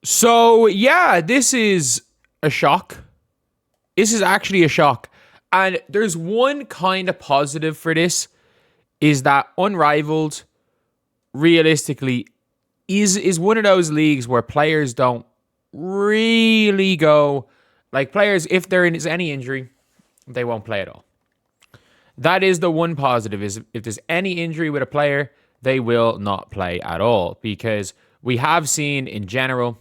So, yeah, this is a shock. This is actually a shock. And there's one kind of positive for this is that Unrivaled realistically is one of those leagues where players don't really go like players if there is any injury, they won't play at all. That is the one positive is if there's any injury with a player, they will not play at all because we have seen in general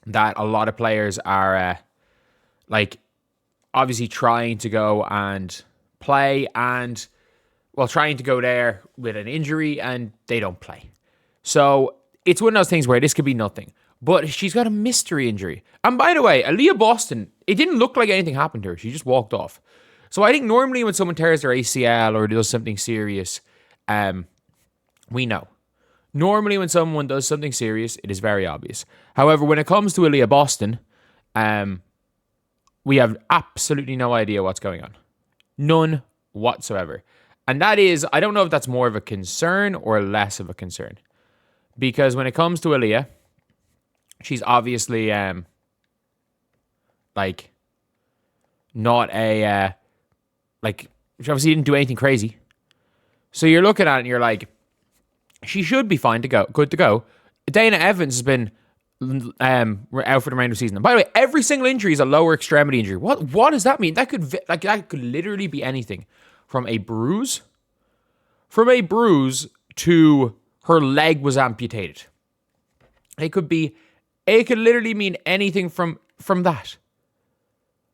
that a lot of players are like obviously trying to go and play and well trying to go there with an injury and they don't play. So it's one of those things where this could be nothing. But she's got a mystery injury. And by the way, Aliyah Boston, it didn't look like anything happened to her. She just walked off. So I think normally when someone tears their ACL or does something serious, we know. Normally when someone does something serious, it is very obvious. However, when it comes to Aliyah Boston, we have absolutely no idea what's going on. None whatsoever. And that is, I don't know if that's more of a concern or less of a concern. Because when it comes to Aliyah, she's obviously like not a like she obviously didn't do anything crazy. So you're looking at it and you're like, she should be fine to go, good to go. Dana Evans has been out for the remainder of the season. And by the way, every single injury is a lower extremity injury. What does that mean? That could literally be anything from a bruise to her leg was amputated. It could literally mean anything from that.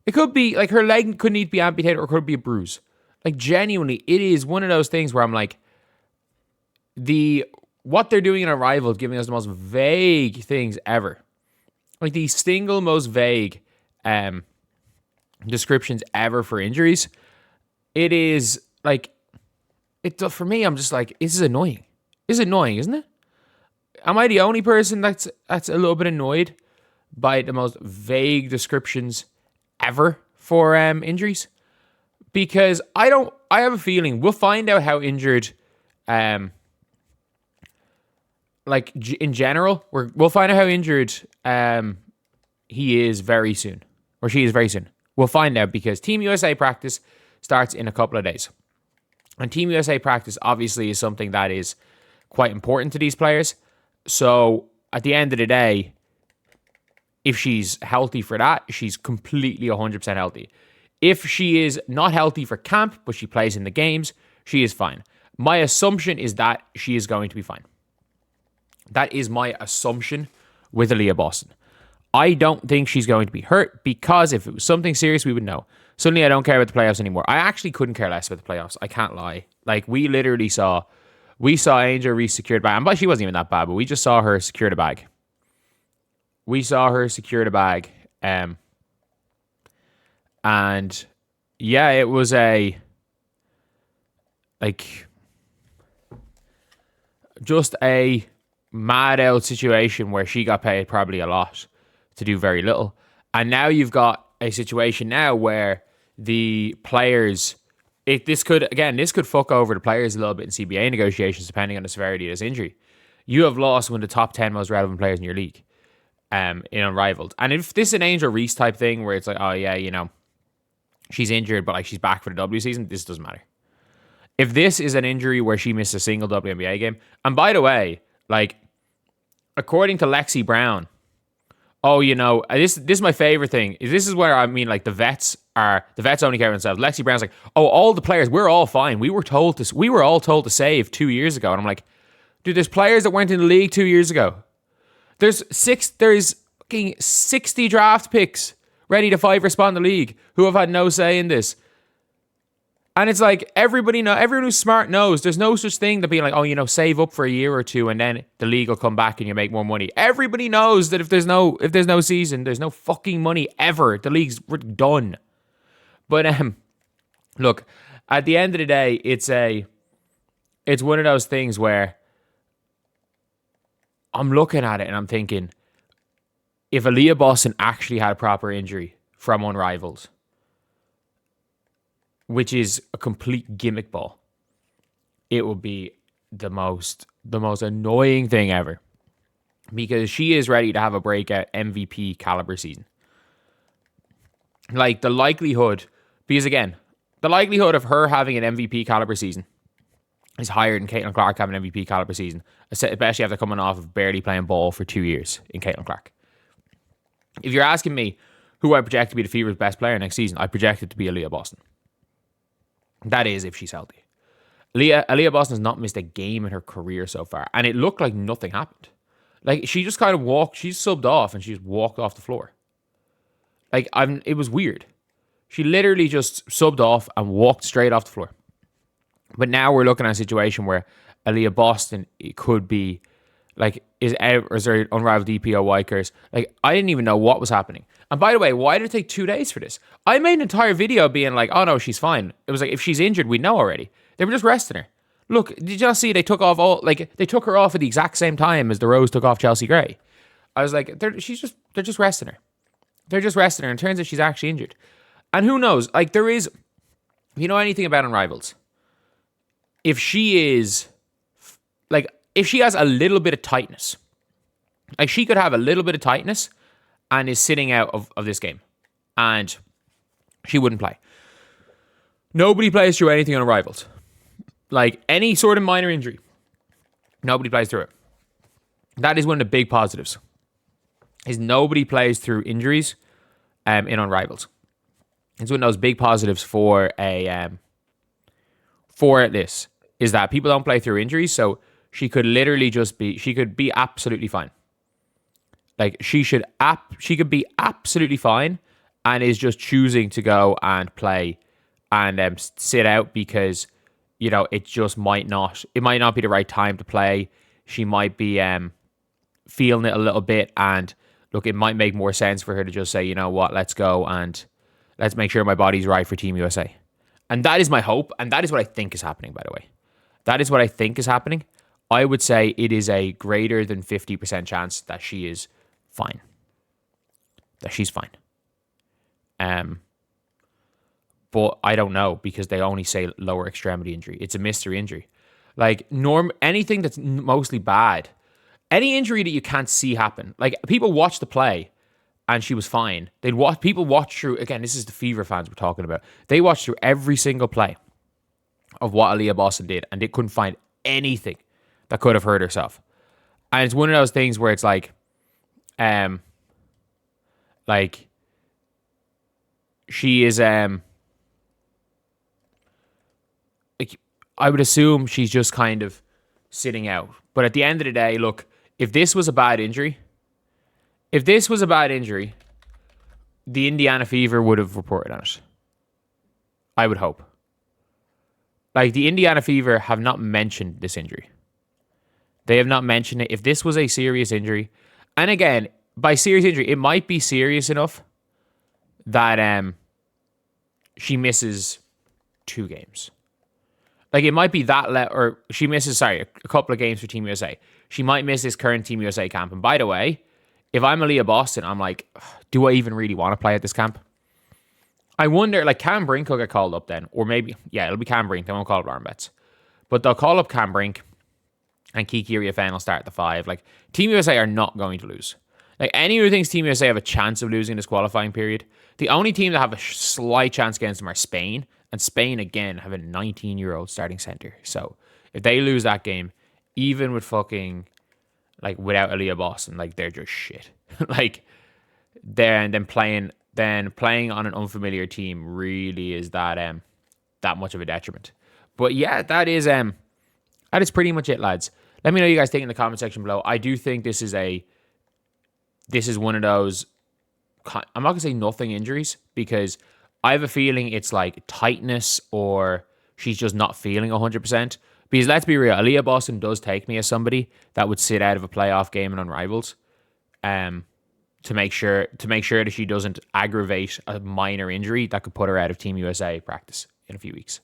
It could be like her leg could need to be amputated or it could be a bruise. Like genuinely, it is one of those things where I'm like, what they're doing in Unrivaled giving us the most vague things ever. Like the single most vague descriptions ever for injuries. It is like, for me, I'm just like, this is annoying. It's annoying, isn't it? Am I the only person that's a little bit annoyed by the most vague descriptions ever for injuries? Because I have a feeling we'll find out how injured, like in general, we'll find out how injured he is very soon, or she is very soon. We'll find out because Team USA practice starts in a couple of days. And Team USA practice obviously is something that is quite important to these players. So at the end of the day, if she's healthy for that, she's completely 100% healthy. If she is not healthy for camp, but she plays in the games, she is fine. My assumption is that she is going to be fine. That is my assumption with Aliyah Boston. I don't think she's going to be hurt because if it was something serious, we would know. Suddenly, I don't care about the playoffs anymore. I actually couldn't care less about the playoffs. I can't lie. Like, we literally saw Angel Reese secured bag. And she wasn't even that bad, but we just saw her secure the bag. We saw her secure the bag. And yeah, it was just a mad out situation where she got paid probably a lot to do very little. And now you've got a situation now where the players, this could fuck over the players a little bit in CBA negotiations depending on the severity of this injury. You have lost one of the top 10 most relevant players in your league in Unrivaled. And if this is an Angel Reese type thing where it's like, oh yeah, she's injured but like she's back for the W season, this doesn't matter. If this is an injury where she missed a single WNBA game, and by the way, like according to Lexi Brown, this is my favorite thing. This is where I mean, like the vets only care about themselves. Lexi Brown's like, oh, all the players, we're all fine. We were all told to save 2 years ago, and I'm like, dude, there's players that weren't in the league 2 years ago. There's fucking 60 draft picks ready to fight for spot in the league who have had no say in this. And it's like everyone who's smart knows there's no such thing to being like, save up for a year or two and then the league will come back and you make more money. Everybody knows that if there's no season, there's no fucking money ever. The league's done. But look, at the end of the day, it's one of those things where I'm looking at it and I'm thinking, if Aliyah Boston actually had a proper injury from Unrivaled, which is a complete gimmick ball, it will be the most annoying thing ever. because she is ready to have a breakout MVP caliber season. Like the likelihood, because again, the likelihood of her having an MVP caliber season is higher than Caitlin Clark having an MVP caliber season, especially after coming off of barely playing ball for 2 years in Caitlin Clark. If you're asking me who I project to be the Fever's best player next season, I project it to be Aliyah Boston. That is if she's healthy. Aliyah Boston has not missed a game in her career so far, and it looked like nothing happened. Like, she just kind of walked, she subbed off, and she just walked off the floor. Like, it was weird. She literally just subbed off and walked straight off the floor. But now we're looking at a situation where Aliyah Boston, it could be, like, is out, or is there Unrivaled DPO Bueckers? Like, I didn't even know what was happening. And by the way, why did it take 2 days for this? I made an entire video being like, oh no, she's fine. It was like, if she's injured, we know already. They were just resting her. Look, did you not see they took her off at the exact same time as the Rose took off Chelsea Gray? I was like, they're just resting her. They're just resting her, and it turns out she's actually injured. And who knows? Like, there is, if you know anything about Unrivaled, if she is, like, if she has a little bit of tightness, like, she could have a little bit of tightness and is sitting out of this game, and she wouldn't play. Nobody plays through anything on Unrivaled. Like, any sort of minor injury, nobody plays through it. That is one of the big positives, is nobody plays through injuries in Unrivaled. It's one of those big positives for this, is that people don't play through injuries, so she could literally she could be absolutely fine. Like, she could be absolutely fine and is just choosing to go and play and sit out because, you know, it might not be the right time to play. She might be feeling it a little bit, and look, it might make more sense for her to just say, you know what, let's go and let's make sure my body's right for Team USA. And that is my hope, and that is what I think is happening, by the way. That is what I think is happening. I would say it is a greater than 50% chance that she is fine. That she's fine. But I don't know, because they only say lower extremity injury. It's a mystery injury. Like, anything that's mostly bad, any injury that you can't see happen. Like, people watch the play and she was fine. People watch through, again, this is the Fever fans we're talking about. They watched through every single play of what Aliyah Boston did, and they couldn't find anything that could have hurt herself. And it's one of those things where it's like she is like, I would assume she's just kind of sitting out. But at the end of the day, look, if this was a bad injury, the Indiana Fever would have reported on it. I would hope. Like, the Indiana Fever have not mentioned this injury. They have not mentioned it. If this was a serious injury, and again, by serious injury, it might be serious enough that she misses 2 games. Like, it might be that, or she misses, a couple of games for Team USA. She might miss this current Team USA camp. And by the way, if I'm Aliyah Boston, I'm like, do I even really want to play at this camp? I wonder, like, Cam Brink will get called up then. Or maybe, yeah, it'll be Cam Brink. They won't call up Lauren Betts. But they'll call up Cam Brink, and Kiki Riafan will start at the 5. Like, Team USA are not going to lose. Like, any who thinks Team USA have a chance of losing this qualifying period, the only team that have a slight chance against them are Spain. And Spain, again, have a 19-year-old starting center. So, if they lose that game, even with fucking, like, without Aliyah Boston, like, they're just shit. Like, then playing on an unfamiliar team really is that much of a detriment. But yeah, that is pretty much it, lads. Let me know what you guys think in the comment section below. I do think this is one of those, I'm not gonna say nothing injuries, because I have a feeling it's like tightness, or she's just not feeling 100%. Because let's be real, Aliyah Boston does take me as somebody that would sit out of a playoff game in Unrivaled, to make sure that she doesn't aggravate a minor injury that could put her out of Team USA practice in a few weeks.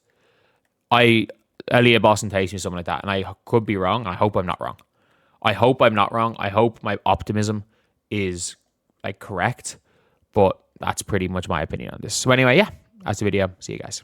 Aliyah Boston takes me something like that, and I could be wrong. I hope I'm not wrong. I hope I'm not wrong. I hope my optimism is, like, correct, but that's pretty much my opinion on this. So anyway, yeah, that's the video. See you guys.